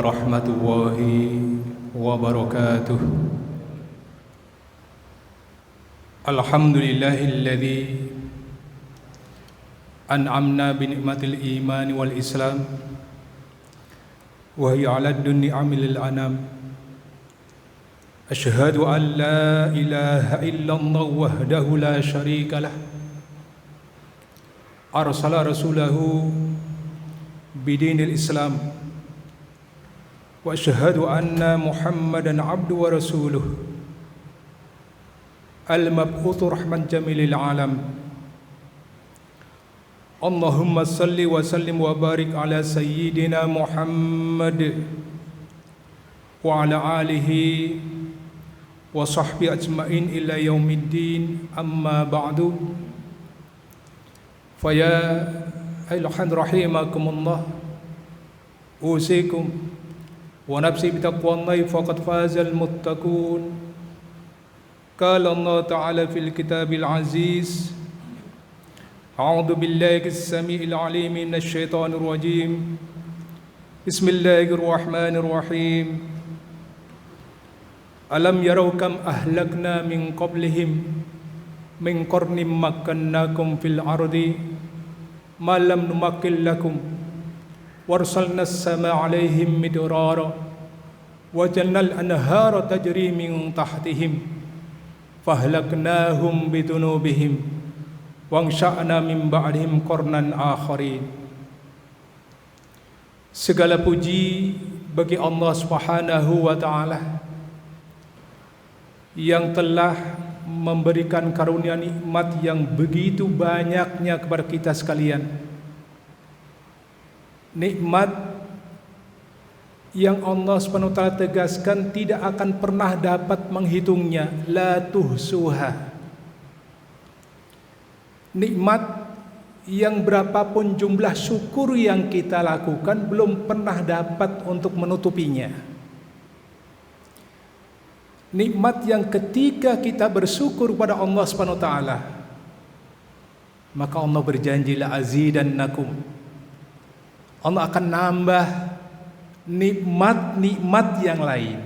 warahmatullahi wabarakatuh. Alhamdulillahilladzi an'amna bi ni'matil iman wal islam wa hiya 'ala ni'amil anam. Asyhadu an la ilaha illallah wahdahu la syarika lah. Arsala rasulahu bidinil islam wa asyhadu anna muhammadan abdu wa rasuluh al-mab'utsu rahman jamilil alam. Allahumma salli wa sallim wa barik ala sayyidina Muhammad wa ala alihi wa sahbihi ajma'in ila yaumiddin, amma ba'du. Faya ayuhan rahimakumullah, usikum wa nafsi bitaqwallahi faqad fazal muttaqun. Qala Allah ta'ala fil kitabil aziz, a'udzu billahi as-sami'il 'alim minasy syaithanir rajim. Bismillahirrahmanirrahim. Alam yarau kam ahlakna min qablihim min qarnin makkannakum fil ardi ma lam numakkil lakum warsalna as-samaa'a 'alaihim midrara wa jannal anhara tajri min tahtihim fahlaknahum bidunubihim wa ansha'na min ba'dihim qarnan akharin. Segala puji bagi Allah Subhanahu wa ta'ala yang telah memberikan karunia nikmat yang begitu banyaknya kepada kita sekalian. Nikmat yang Allah SWT tegaskan tidak akan pernah dapat menghitungnya, la tuhsuha. Nikmat yang berapapun jumlah syukur yang kita lakukan belum pernah dapat untuk menutupinya. Nikmat yang ketika kita bersyukur kepada Allah SWT, maka Allah berjanji la azidannakum, Allah akan nambah nikmat-nikmat yang lain.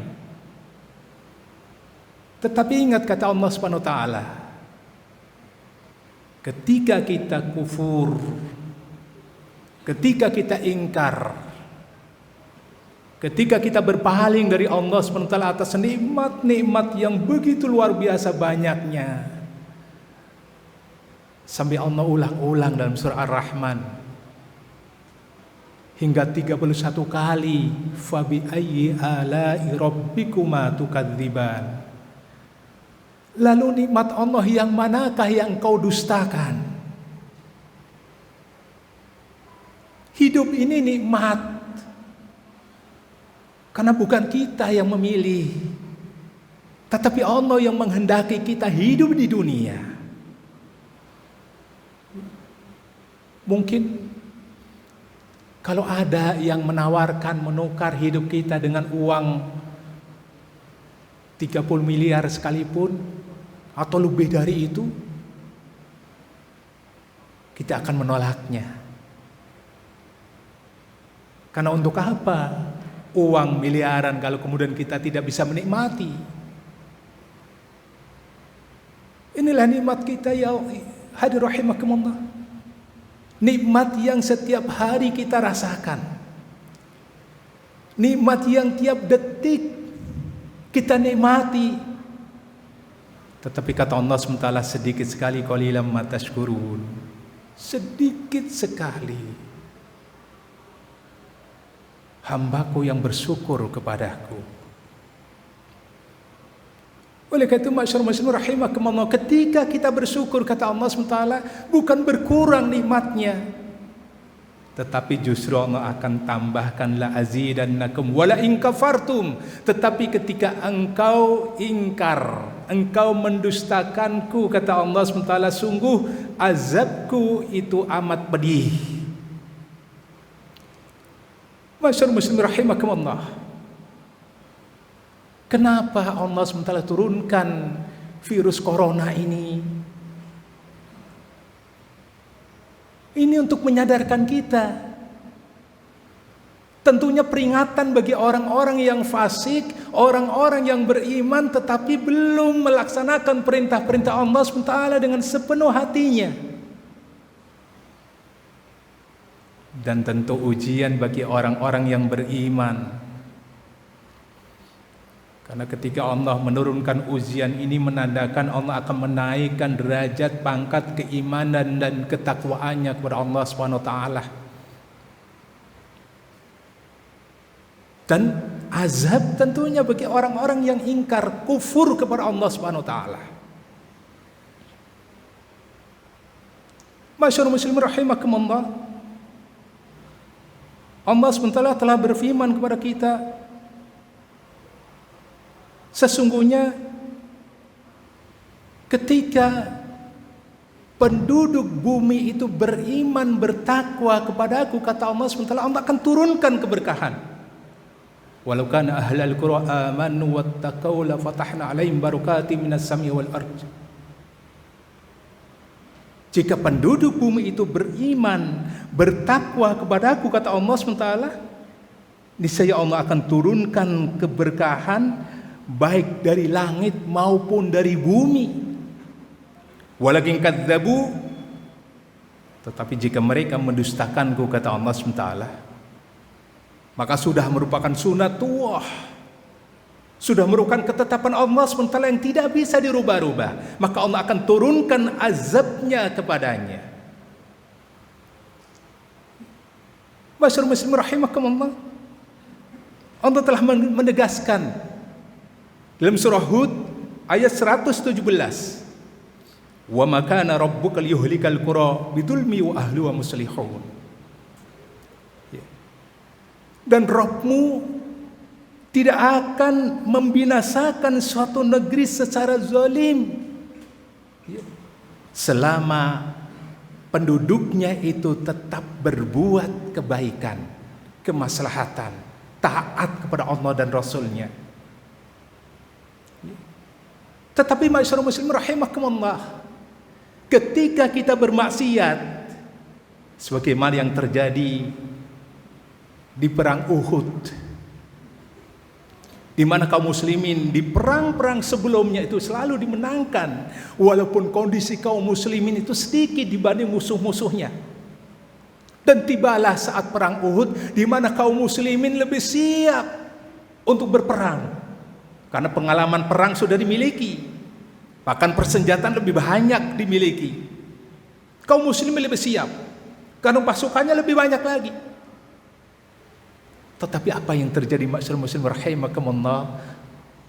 Tetapi ingat kata Allah SWT, ketika kita kufur, ketika kita ingkar, ketika kita berpaling dari Allah SWT atas nikmat-nikmat yang begitu luar biasa banyaknya, sampai Allah ulang-ulang dalam surah Ar-Rahman hingga 31 kali, fabi ayyi ala'i rabbikuma tukadziban. Lalu nikmat Allah yang manakah yang kau dustakan? Hidup ini nikmat, karena bukan kita yang memilih, tetapi Allah yang menghendaki kita hidup di dunia. Mungkin kalau ada yang menawarkan menukar hidup kita dengan uang 30 miliar sekalipun atau lebih dari itu, kita akan menolaknya. Karena untuk apa uang miliaran kalau kemudian kita tidak bisa menikmati? Inilah nikmat kita ya hadir rahimakumullah. Nikmat yang setiap hari kita rasakan. Nikmat yang tiap detik kita nikmati. Tetapi kata Allah SWT, sedikit sekali qalilan ma tashkurun. Sedikit sekali hambaku yang bersyukur kepadaku. Oleh karena itu masyarakat muslimin rahimakumullah, ketika kita bersyukur kata Allah SWT, bukan berkurang nikmatnya, tetapi justru Allah akan tambahkan la azidannakum wala in kafartum. Tetapi ketika engkau ingkar, engkau mendustakanku, kata Allah SWT, sungguh azabku itu amat pedih. Masyarakat muslimin rahimakumullah, kenapa Allah SWT turunkan virus corona ini? Ini untuk menyadarkan kita Tentunya peringatan bagi orang-orang yang fasik, orang-orang yang beriman tetapi belum melaksanakan perintah-perintah Allah SWT dengan sepenuh hatinya. Dan tentu ujian bagi orang-orang yang beriman. Karena ketika Allah menurunkan ujian ini menandakan Allah akan menaikkan derajat pangkat keimanan dan ketakwaannya kepada Allah SWT. Dan azab tentunya bagi orang-orang yang ingkar kufur kepada Allah Subhanahu wa taala. Masyaallah muslimin rahimakumullah. Allah SWT telah berfirman kepada kita, sesungguhnya ketika penduduk bumi itu beriman bertakwa kepadaku, kata Allah SWT, Allah akan turunkan keberkahan. Walau kana ahlal qura amanu wattaqau la fatahna 'alaihim barakatim minas sam'i wal ardh. Jika penduduk bumi itu beriman, bertakwa kepadaku, kata Allah SWT, niscaya Allah akan turunkan keberkahan baik dari langit maupun dari bumi. Walakin kadzabu, tetapi jika mereka mendustakanku, kata Allah SWT, maka sudah merupakan sunatullah, sudah merupakan ketetapan Allah SWT yang tidak bisa dirubah-rubah. Maka Allah akan turunkan azabnya kepadanya. Masyaallah muslimin rahimakumullah. Allah telah menegaskan dalam surah Hud ayat 117, wa ma kana rabbuka liyuhlikal qura bidzulmi wa ahluha muslihun. Dan Rabbmu tidak akan membinasakan suatu negeri secara zalim selama penduduknya itu tetap berbuat kebaikan, kemaslahatan, taat kepada Allah dan Rasulnya. Tetapi masyaallah muslim rahimakumullah, ketika kita bermaksiat sebagaimana yang terjadi di perang Uhud, di mana kaum muslimin di perang-perang sebelumnya itu selalu dimenangkan, walaupun kondisi kaum muslimin itu sedikit dibanding musuh-musuhnya. Dan tibalah saat perang Uhud di mana kaum muslimin lebih siap untuk berperang, karena pengalaman perang sudah dimiliki, bahkan persenjataan lebih banyak dimiliki. Kaum muslimin lebih siap karena pasukannya lebih banyak lagi. Tetapi apa yang terjadi masyaallah muslim rahimakumullah?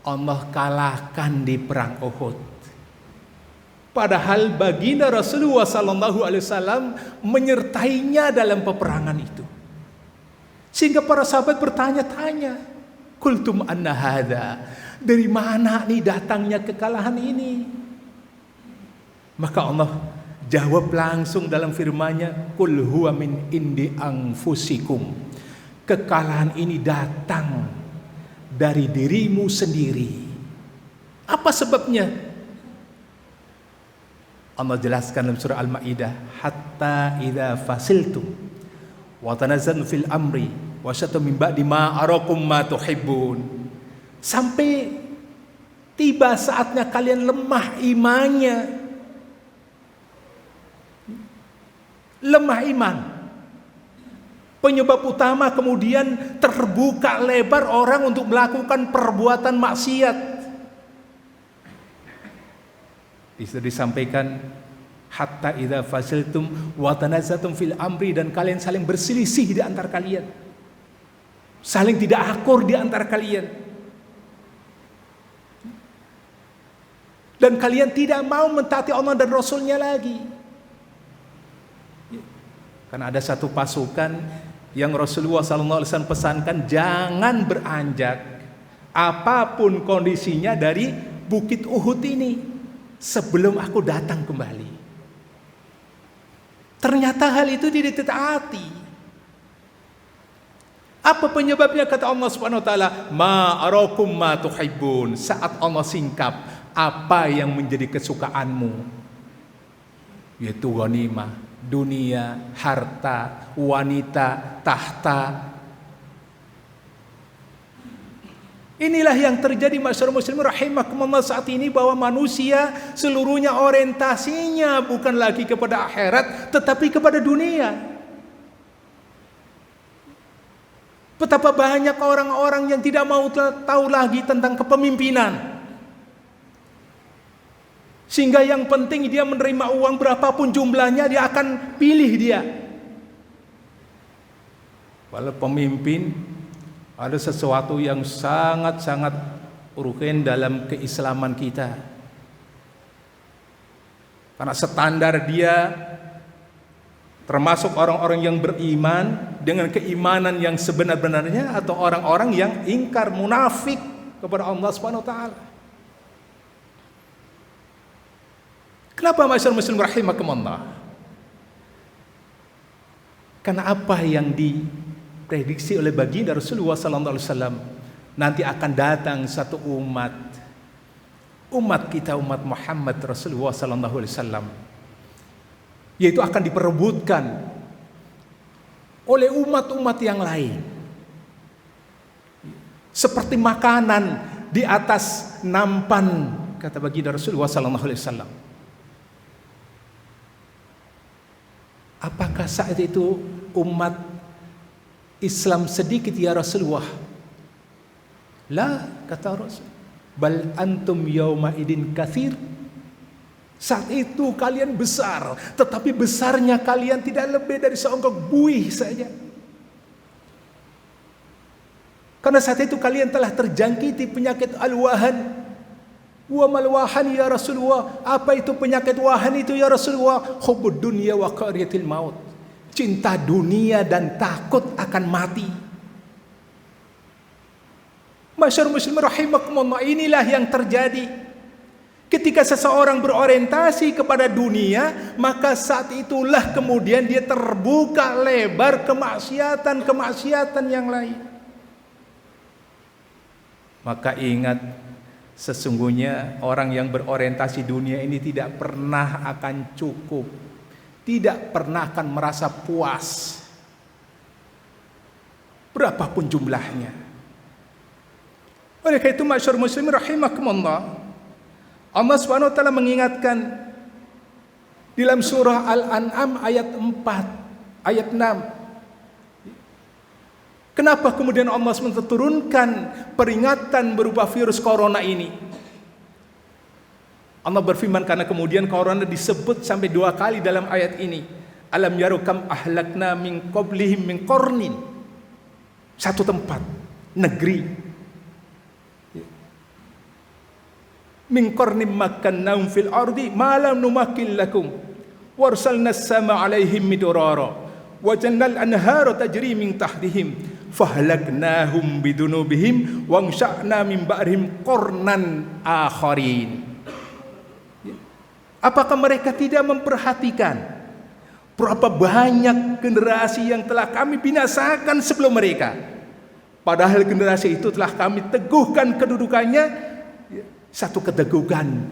Allah kalahkan di perang Uhud. Padahal baginda Rasulullah sallallahu alaihi wasallam menyertainya dalam peperangan itu. Sehingga para sahabat bertanya-tanya, "Qultum anna hadza?" Dari mana nih datangnya kekalahan ini? Maka Allah jawab langsung dalam firman-Nya, "Qul huwa min indi anfusikum." Kekalahan ini datang dari dirimu sendiri. Apa sebabnya? Allah jelaskan dalam surah Al-Maidah, hatta idza fasiltum wa tanazzaltum fil amri wa syatum min ba'di ma arakum ma tuhibbun. Sampai tiba saatnya kalian lemah imannya. Lemah iman. Penyebab utama kemudian terbuka lebar orang untuk melakukan perbuatan maksiat. Bisa disampaikan hatta idza fasiltum wa tanazatum fil amri, dan kalian saling berselisih di antara kalian. Saling tidak akur di antara kalian. Dan kalian tidak mau mentaati Allah dan Rasulnya lagi. Karena ada satu pasukan yang Rasulullah SAW pesankan, jangan beranjak apapun kondisinya dari bukit Uhud ini sebelum aku datang kembali. Ternyata hal itu tidak ditaati. Apa penyebabnya? Kata Allah Subhanahu wa taala, ma arakum ma tuhibbun. Saat Allah singkap apa yang menjadi kesukaanmu, yaitu ghanimah, dunia, harta, wanita, tahta. Inilah yang terjadi masyarakat muslim rahimakumullah saat ini, bahwa manusia seluruhnya orientasinya bukan lagi kepada akhirat tetapi kepada dunia. Betapa banyak orang-orang yang tidak mau tahu lagi tentang kepemimpinan, sehingga yang penting dia menerima uang berapapun jumlahnya, dia akan pilih dia. Walau pemimpin ada sesuatu yang sangat-sangat urgen dalam keislaman kita, karena standar dia termasuk orang-orang yang beriman dengan keimanan yang sebenar-benarnya, atau orang-orang yang ingkar munafik kepada Allah Subhanahu wa taala. Kenapa masyarakat muslim rahimakumullah? Karena apa yang diprediksi oleh baginda Rasulullah sallallahu alaihi wasallam, nanti akan datang satu umat kita, umat Muhammad Rasulullah sallallahu alaihi wasallam, yaitu akan diperebutkan oleh umat-umat yang lain, seperti makanan di atas nampan, kata baginda Rasulullah sallallahu alaihi wasallam. Apakah saat itu umat Islam sedikit ya Rasulullah? La, kata Rasul, bal antum yauma idin katsir. Saat itu kalian besar, tetapi besarnya kalian tidak lebih dari seonggok buih saja. Karena saat itu kalian telah terjangkiti penyakit al-wahan. Wa mal wahan ya Rasulullah? Apa itu penyakit wahan itu ya Rasulullah? Hubbud dunya wa qariyatil maut. Cinta dunia dan takut akan mati. Masyarakat muslim rahimakumullah, inilah yang terjadi. Ketika seseorang berorientasi kepada dunia, maka saat itulah kemudian dia terbuka lebar kemaksiatan yang lain. Maka ingat, sesungguhnya orang yang berorientasi dunia ini tidak pernah akan cukup, tidak pernah akan merasa puas, berapapun jumlahnya. Oleh karena itu masyarakat muslim rahimakumullah, Allah Subhanahu wa taala mengingatkan dalam surah Al-An'am ayat 4, ayat 6. Kenapa kemudian Allah SWT turunkan peringatan berupa virus corona ini? Allah berfirman, karena kemudian corona disebut sampai 2 kali dalam ayat ini. Alam yaru kam ahlakna min qablihim min qarnin. Satu tempat, negeri. Min qarnim makkannahum fil ardi ma lam numakkil lakum warsalna as-sama 'alaihim midrara wa jannal anhara tajri min tahtihim fahlaknahum bidunubihim wa ansha'na min ba'dihim qarnan akharin. Apakah mereka tidak memperhatikan berapa banyak generasi yang telah kami binasakan sebelum mereka, padahal generasi itu telah kami teguhkan kedudukannya, satu keteguhan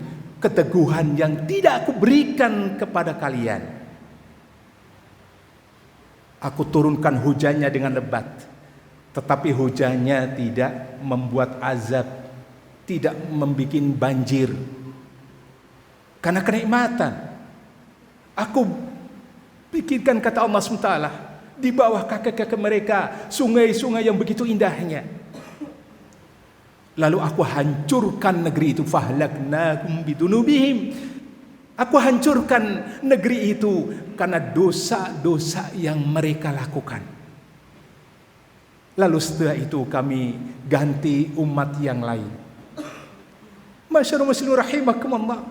yang tidak aku berikan kepada kalian. Aku turunkan hujannya dengan lebat, tetapi hujannya tidak membuat azab, tidak membuat banjir. Karena kenikmatan aku pikirkan, kata Allah SWT, di bawah kaki-kaki mereka sungai-sungai yang begitu indahnya. Lalu aku hancurkan negeri itu, fahlaknahum bidunubihim. Aku hancurkan negeri itu karena dosa-dosa yang mereka lakukan. Lalu setelah itu kami ganti umat yang lain. Masyaallah muslimin rahimakumullah.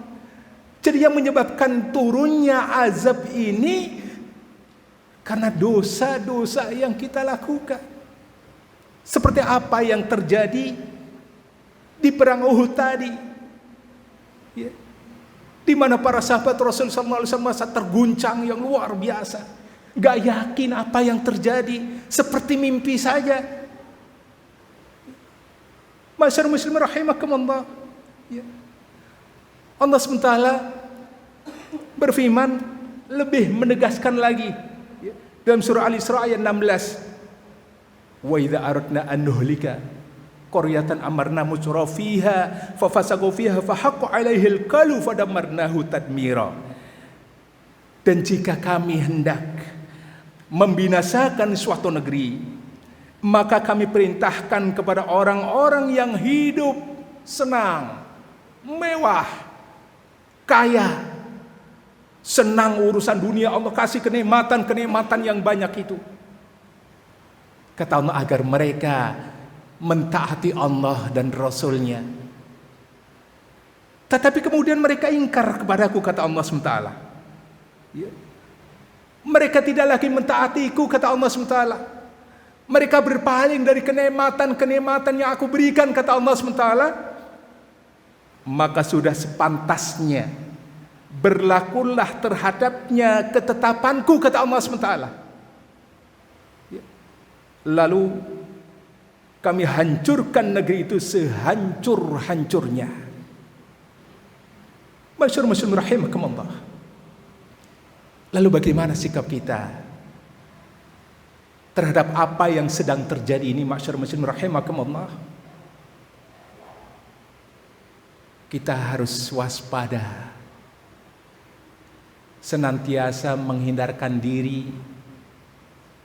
Jadi yang menyebabkan turunnya azab ini karena dosa-dosa yang kita lakukan. Seperti apa yang terjadi di perang Uhud tadi, ya, di mana para sahabat Rasul sallallahu alaihi wasallam terguncang yang luar biasa, gak yakin apa yang terjadi, seperti mimpi saja. Masyarakat muslim rahimakumullah, ya. Allah SWT berfirman, lebih menegaskan lagi, ya, dalam surah Al-Isra ayat 16, wa idza aradna an nuhlika qaryatan amarna mutrafiha fafasaqu fiha fahaqqa 'alaihil qalu fadamarnahu tadmira. Dan jika kami hendak membinasakan suatu negeri, maka kami perintahkan kepada orang-orang yang hidup senang, mewah, kaya, senang urusan dunia. Allah kasih kenikmatan yang banyak itu. Kata Allah agar mereka mentaati Allah dan Rasulnya. Tetapi kemudian mereka ingkar kepadaku, kata Allah SWT. Ya. Mereka tidak lagi mentaatiku, kata Allah SWT. Mereka berpaling dari kenikmatan yang aku berikan, kata Allah SWT. Maka sudah sepantasnya berlakulah terhadapnya ketetapanku, kata Allah SWT. Ya. Lalu kami hancurkan negeri itu sehancur-hancurnya. Masyaallah muslim rahimakumullah. Lalu bagaimana sikap kita terhadap apa yang sedang terjadi ini, masyaallah muslim rahimakumullah? Kita harus waspada, senantiasa menghindarkan diri.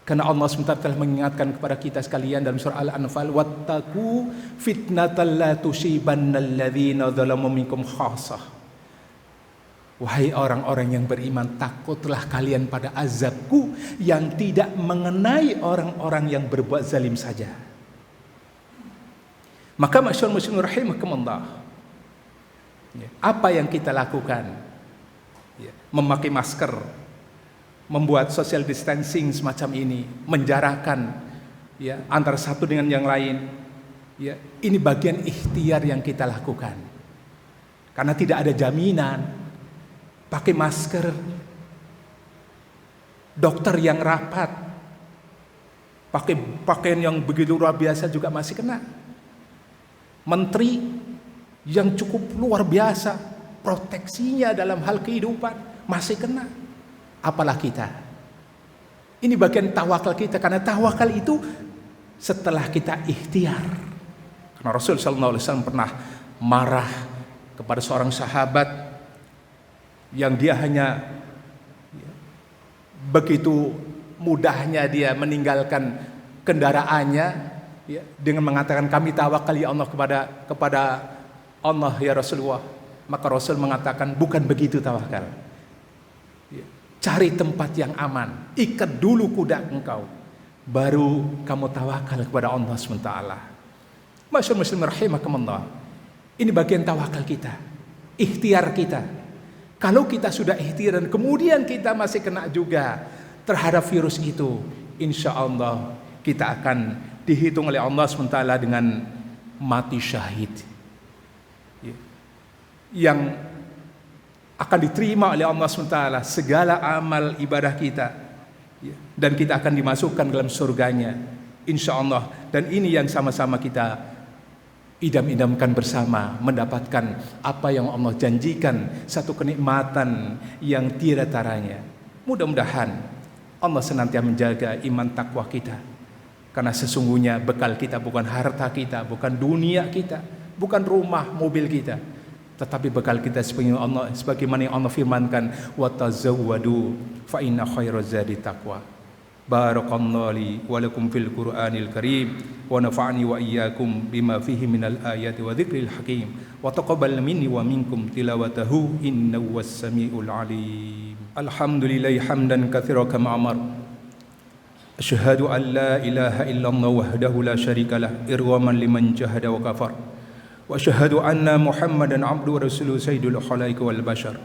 Karena Allah SWT telah mengingatkan kepada kita sekalian dalam surah Al-Anfal, wattaqu fitnatal la tusibannal ladzina dzalamu minkum khassah. Wahai orang-orang yang beriman, takutlah kalian pada azabku yang tidak mengenai orang-orang yang berbuat zalim saja. Maka masyaallah muslimin rahimakumullah, apa yang kita lakukan? Memakai masker, membuat social distancing semacam ini, menjarakkan antara satu dengan yang lain. Ini bagian ikhtiar yang kita lakukan. Karena tidak ada jaminan. Pakai masker, dokter yang rapat, pakai pakaian yang begitu luar biasa juga masih kena. Menteri yang cukup luar biasa proteksinya dalam hal kehidupan masih kena. Apalah kita. Ini bagian tawakal kita, karena tawakal itu setelah kita ikhtiar. Karena Rasul sallallahu alaihi wasallam pernah marah kepada seorang sahabat yang dia hanya begitu mudahnya dia meninggalkan kendaraannya dengan mengatakan, kami tawakal ya Allah kepada Allah ya Rasulullah. Maka Rasul mengatakan, bukan begitu tawakal. Cari tempat yang aman, ikat dulu kuda engkau, baru kamu tawakal kepada Allah SWT. Masyaallah muslim rahimakumullah. Ini bagian tawakal kita, ikhtiar kita. Kalau kita sudah ikhtiar dan kemudian kita masih kena juga terhadap virus itu, insya Allah kita akan dihitung oleh Allah SWT dengan mati syahid, yang akan diterima oleh Allah SWT segala amal ibadah kita, dan kita akan dimasukkan dalam surganya, insya Allah. Dan ini yang sama-sama kita idam-idamkan bersama, mendapatkan apa yang Allah janjikan, satu kenikmatan yang tiada taranya. Mudah-mudahan Allah senantiasa menjaga iman takwa kita, karena sesungguhnya bekal kita bukan harta kita, bukan dunia kita, bukan rumah mobil kita, tetapi bekal kita sebagaimana yang Allah firmankan, wa tazawwadu fa inna khairaz zadi taqwa. Barakallahu li wa lakum fil Qur'anil Karim wa nafa'ani wa iyyakum bima fihi minal ayati wa dzikril hakim wa taqabbal minni wa minkum tilawatahu innahu was-sami'ul alim. Alhamdulillahi hamdan katsiran kama amar. Asyhadu an la ilaha illallah wahdahu la syarika lah irwaman liman jahada wa kafar. Wa asyhadu anna Muhammadan abduhu wa rasuluhu sayyidul khalaiqi wal bashar.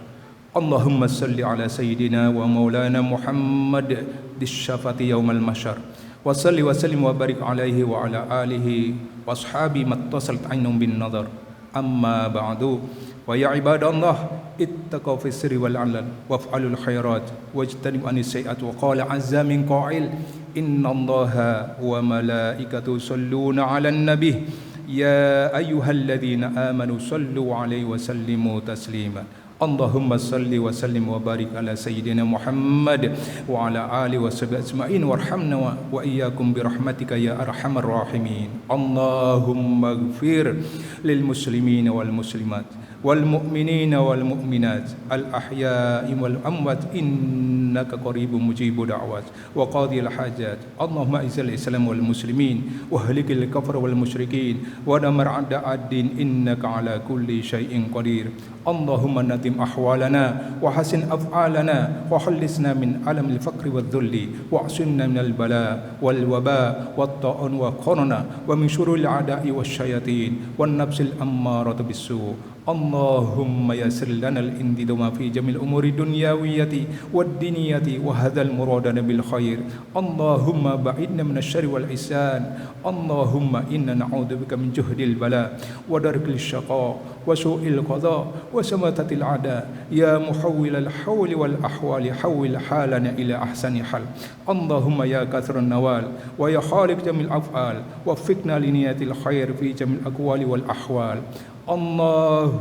Allahumma salli ala sayyidina wa maulana Muhammad disyafati yaumal mahsyar. Wa salli wa sallim wa barik alaihi wa ala alihi wa ashabi mattasalat ainum bin nadar. Amma ba'du. Wa ya ibadallah ittaqaw fis sirri wal 'alan waf'alul khairat wajtanibu anis sayyi'at. Wa qala 'azza min qa'il innallaha wa malaikatahu yusholluna 'alan nabiy ya ayyuhalladzina amanu sallu 'alaihi wa sallimu taslima. Allahumma salli wa sallim wa barik ala sayyidina Muhammad wa ala ali wa sahbihi ajma'in warhamna wa iyyakum bi rahmatika ya arhamar rahimin. Allahumma ighfir lil muslimin wal muslimat wal mu'minin wal mu'minat al ahya'i wal amwat innaka qaribun mujibud da'wat wa qadil hajat. Allahumma izzil islam wal muslimin wa ahlikil kafar wal musyrikin wa damar a'da'ad-din innaka ala kulli syai'in qadir. Allahumma natim ahwalana wa hasin af'alana wa khallisna min alamil faqri wal dhulli wa asunna minal bala wal waba wat ta'un wa corona wa min syururil a'da'i wasyayatin wan nafsil ammaratu bisu. Allahumma yassir lana al-indidama fi jamil umuri dunyawiyati wad diniyati wa hadzal muradana bil khair. Allahumma ba'idna minasyarri wal ihsan. Allahumma inna na'udzubika min juhdil bala wa darkil syaqa wa su'il qada wa samatatil ada. Ya muhawwilal hawli wal ahwali hawwil halana ila ahsani hal. Allahumma ya katsiran nawal wa ya khaliq jamil af'al waffiqna li niyatil khair fi jamil aqwali wal ahwal. Allahumma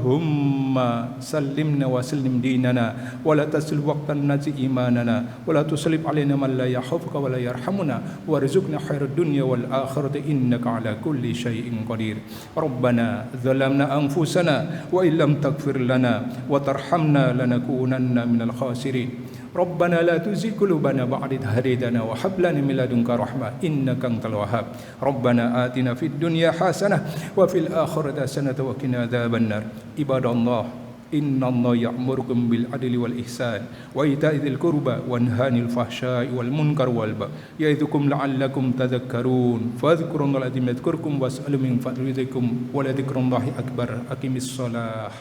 sallimna wa sallim dinana wa la tasil waqtan nazi imanana wa la tuslib alaina man la yakhafuka wa la yarhamuna warzuqna khairid dunya wal akhirati innaka ala kulli syai'in qadir. Rabbana zalamna anfusana wa illam taghfir lana wa tarhamna lanakunanna minal khasirin. Rabbana la tuzigh qulubana ba'da idh hadaytana wa hab lana min ladunka rahmah innaka antal wahhab. Rabbana atina fid dunya hasanah wa fil akhirati hasanah wa qina adzabannar. Ibadallah, innallaha ya'murukum bil adli wal ihsan wa ita'i dzil qurba wa yanhanil fahsya'i wal munkar wal baghi ya'idzukum la'allakum tadhakkarun. Fadhkurullaha alazim yadhkurkum was'alu min fadlikum wa la dzikrullahi akbar. Aqimis shalah.